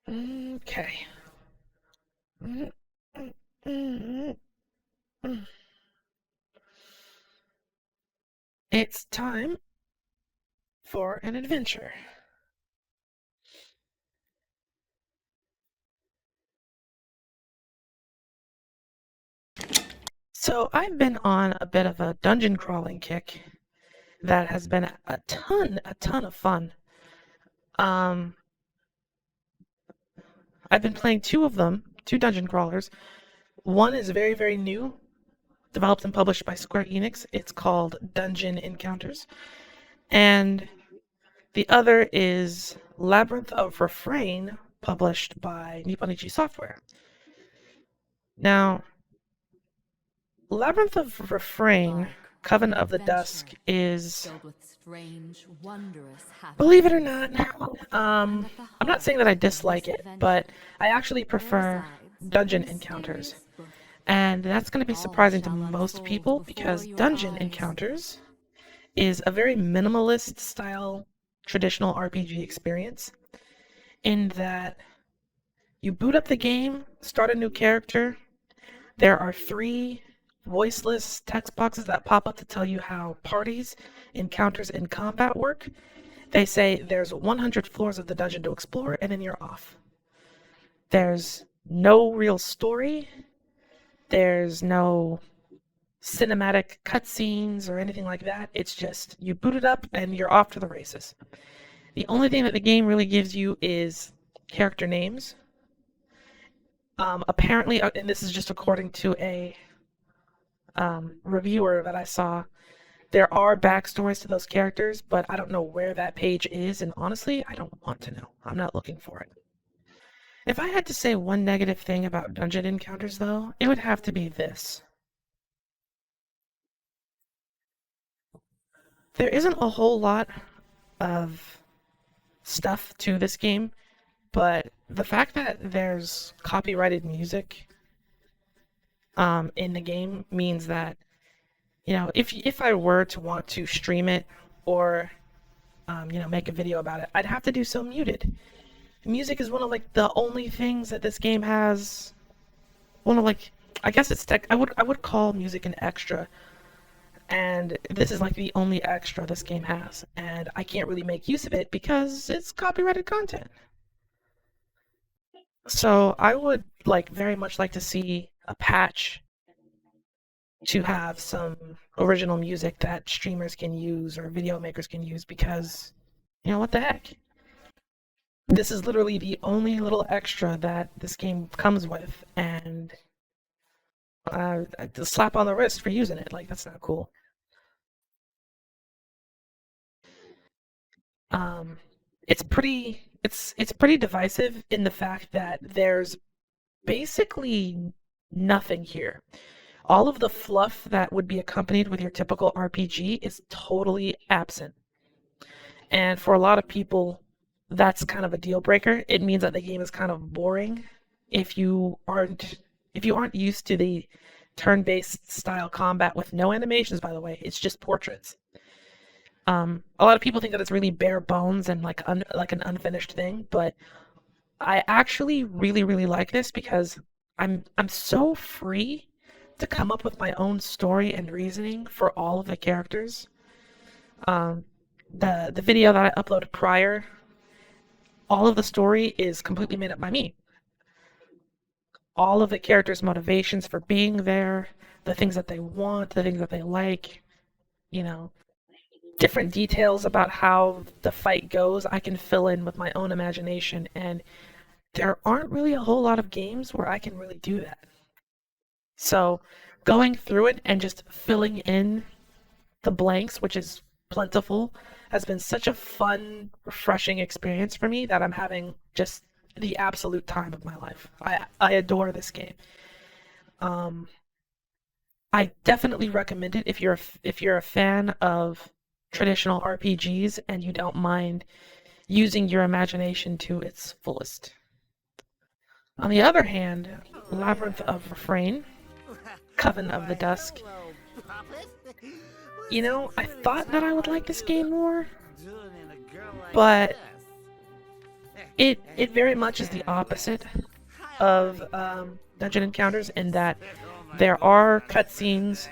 Okay. It's time for an adventure. So I've been on a bit of a dungeon crawling kick that has been a ton of fun. Um, I've been playing two of them, two dungeon crawlers. One is very, very new, developed and published by Square Enix. It's called Dungeon Encounters. And the other is Labyrinth of Refrain, published by Nipponichi Software. Now, Labyrinth of Refrain, Coven of the Dusk, is, believe it or not, I'm not saying that I dislike it, but I actually prefer dungeon encounters. And that's going to be surprising to most people because dungeon encounters is a very minimalist style traditional RPG experience in that you boot up the game, start a new character. There are 3 voiceless text boxes that pop up to tell you how parties, encounters, and combat work. They say there's 100 floors of the dungeon to explore, and then you're off. There's no real story. There's no cinematic cutscenes or anything like that. It's just you boot it up and you're off to the races. The only thing that the game really gives you is character names. Apparently, and this is just according to a reviewer that I saw, there are backstories to those characters, but I don't know where that page is, and honestly, I don't want to know. I'm not looking for it. If I had to say one negative thing about dungeon encounters, though, it would have to be this. There isn't a whole lot of stuff to this game, but the fact that there's copyrighted music in the game means that, you know, if I were to want to stream it or make a video about it, I'd have to do so muted. Music is one of like the only things that this game has. One of like, I guess it's tech. I would call music an extra, and this is like the only extra this game has, and I can't really make use of it because it's copyrighted content. So I would like very much like to see a patch to have some original music that streamers can use or video makers can use because, you know, what the heck? This is literally the only little extra that this game comes with, and a slap on the wrist for using it. Like, that's not cool. Um, it's pretty divisive in the fact that there's basically nothing here. All of the fluff that would be accompanied with your typical RPG is totally absent. And for a lot of people, that's kind of a deal breaker. It means that the game is kind of boring if you aren't used to the turn-based style combat with no animations, by the way. It's just portraits. A lot of people think that it's really bare bones and like an unfinished thing, but I actually really really like this because I'm so free to come up with my own story and reasoning for all of the characters. Um, the video that I uploaded prior, all of the story is completely made up by me. All of the characters' motivations for being there, the things that they want, the things that they like, you know, different details about how the fight goes, I can fill in with my own imagination, and there aren't really a whole lot of games where I can really do that. So, going through it and just filling in the blanks, which is plentiful, has been such a fun, refreshing experience for me that I'm having just the absolute time of my life. I adore this game. Um, I definitely recommend it if you're a fan of traditional RPGs and you don't mind using your imagination to its fullest. On the other hand, Labyrinth of Refrain, Coven of the Dusk, you know, I thought that I would like this game more, but It very much is the opposite of dungeon encounters in that there are cutscenes,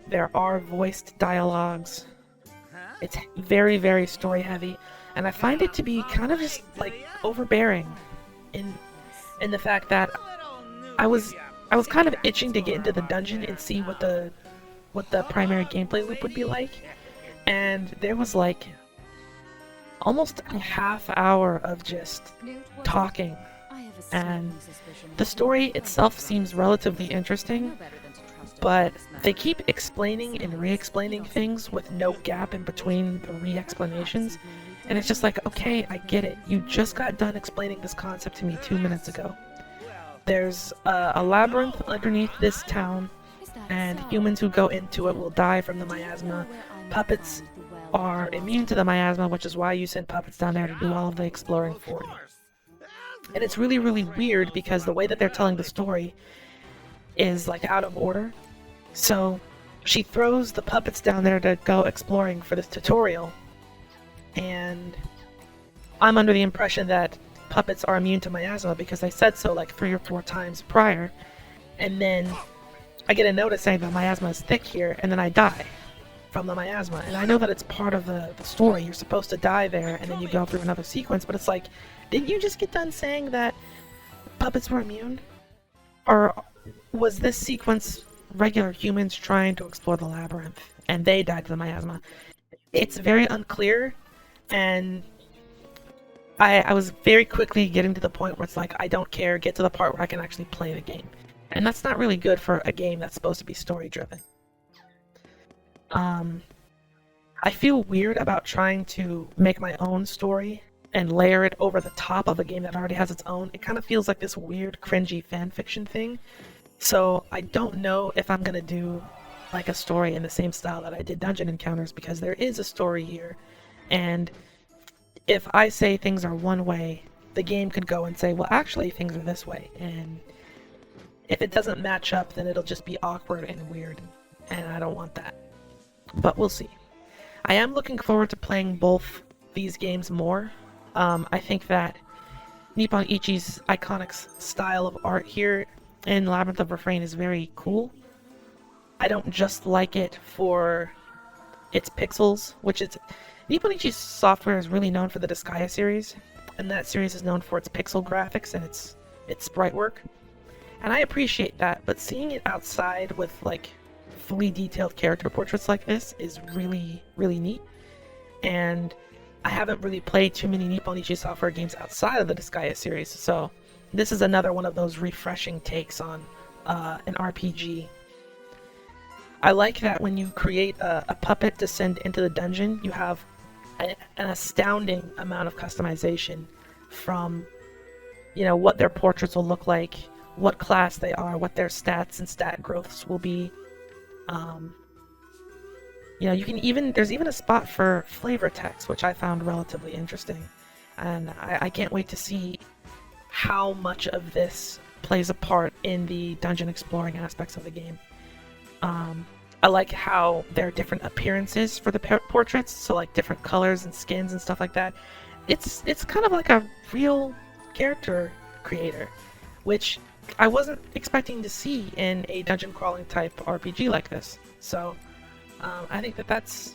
there are voiced dialogues. It's very, very story heavy, and I find it to be kind of just like overbearing in the fact that I was I was kind of itching to get into the dungeon and see what the primary gameplay loop would be like, and there was like almost a half hour of just talking, and the story itself seems relatively interesting, but they keep explaining and re-explaining things with no gap in between the re-explanations, and it's just like, okay, I get it. You just got done explaining this concept to me 2 minutes ago. There's a labyrinth underneath this town, and humans who go into it will die from the miasma. Puppets are immune to the miasma, which is why you send puppets down there to do all of the exploring for you. And it's really, really weird because the way that they're telling the story is like out of order. So she throws the puppets down there to go exploring for this tutorial, and I'm under the impression that puppets are immune to miasma because they said so like 3 or 4 times prior, and then I get a notice saying that miasma is thick here, and then I die from the miasma. And I know that it's part of the story. You're supposed to die there, and then you go through another sequence, but it's like, didn't you just get done saying that puppets were immune? Or was this sequence regular humans trying to explore the labyrinth, and they died to the miasma? It's very unclear, and I was very quickly getting to the point where it's like, I don't care, get to the part where I can actually play the game. And that's not really good for a game that's supposed to be story-driven. I feel weird about trying to make my own story and layer it over the top of a game that already has its own. It kind of feels like this weird, cringy fanfiction thing. So I don't know if I'm gonna do like a story in the same style that I did Dungeon Encounters, because there is a story here, and if I say things are one way, the game could go and say, well, actually things are this way, and if it doesn't match up, then it'll just be awkward and weird, and I don't want that. But we'll see. I am looking forward to playing both these games more. I think that Nippon Ichi's iconic style of art here in Labyrinth of Refrain is very cool. I don't just like it for its pixels, which is... Nippon Ichi's software is really known for the Disgaea series, and that series is known for its pixel graphics and its sprite work. And I appreciate that, but seeing it outside with like fully detailed character portraits like this is really, really neat. And I haven't really played too many Nippon Ichi software games outside of the Disgaea series, so this is another one of those refreshing takes on an RPG. I like that when you create a puppet to send into the dungeon, you have an astounding amount of customization from, you know, what their portraits will look like, what class they are, what their stats and stat growths will be. You know, you can even, there's even a spot for flavor text, which I found relatively interesting. And I can't wait to see how much of this plays a part in the dungeon exploring aspects of the game. I like how there are different appearances for the portraits, so like different colors and skins and stuff like that. It's kind of like a real character creator, which I wasn't expecting to see in a dungeon crawling type RPG like this. So I think that's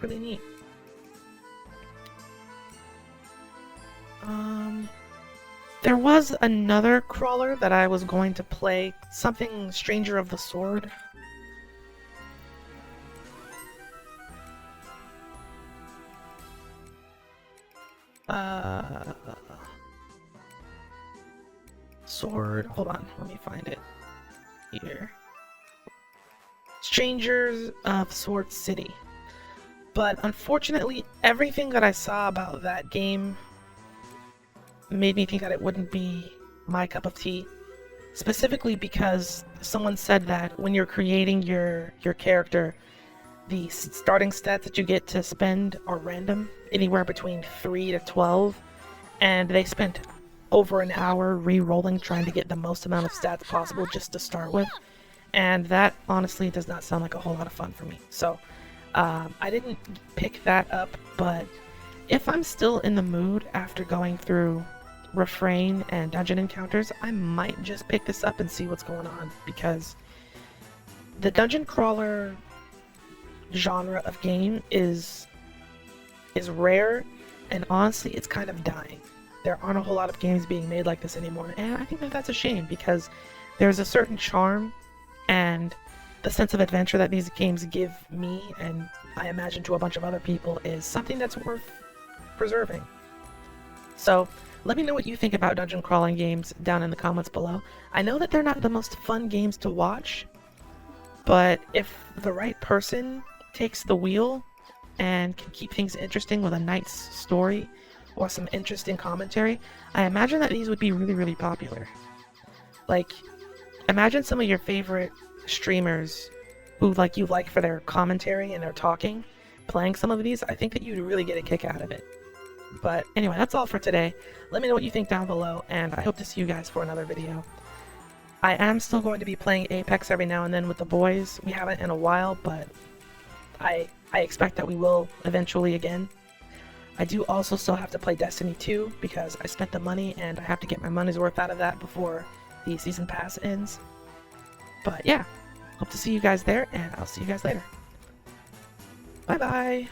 really neat. There was another crawler that I was going to play, something Stranger of the Sword. Sword, hold on, let me find it here. Strangers of Sword City. But unfortunately, everything that I saw about that game made me think that it wouldn't be my cup of tea. Specifically because someone said that when you're creating your character, the starting stats that you get to spend are random, anywhere between 3 to 12, and they spent over an hour re-rolling trying to get the most amount of stats possible just to start with, and that honestly does not sound like a whole lot of fun for me. So I didn't pick that up, but if I'm still in the mood after going through refrain and dungeon encounters, I might just pick this up and see what's going on, because the dungeon crawler genre of game is rare, and honestly it's kind of dying. There aren't a whole lot of games being made like this anymore, and I think that that's a shame, because there's a certain charm and the sense of adventure that these games give me, and I imagine to a bunch of other people, is something that's worth preserving. So let me know what you think about dungeon crawling games down in the comments below. I know that they're not the most fun games to watch, but if the right person takes the wheel and can keep things interesting with a nice story or some interesting commentary, I imagine that these would be really, really popular. Like, imagine some of your favorite streamers who you like for their commentary and their talking playing some of these. I think that you'd really get a kick out of it. But anyway, that's all for today. Let me know what you think down below, and I hope to see you guys for another video. I am still going to be playing Apex every now and then with the boys. We haven't in a while, but I expect that we will eventually again. I do also still have to play Destiny 2 because I spent the money and I have to get my money's worth out of that before the season pass ends. But yeah, hope to see you guys there, and I'll see you guys later. Bye bye!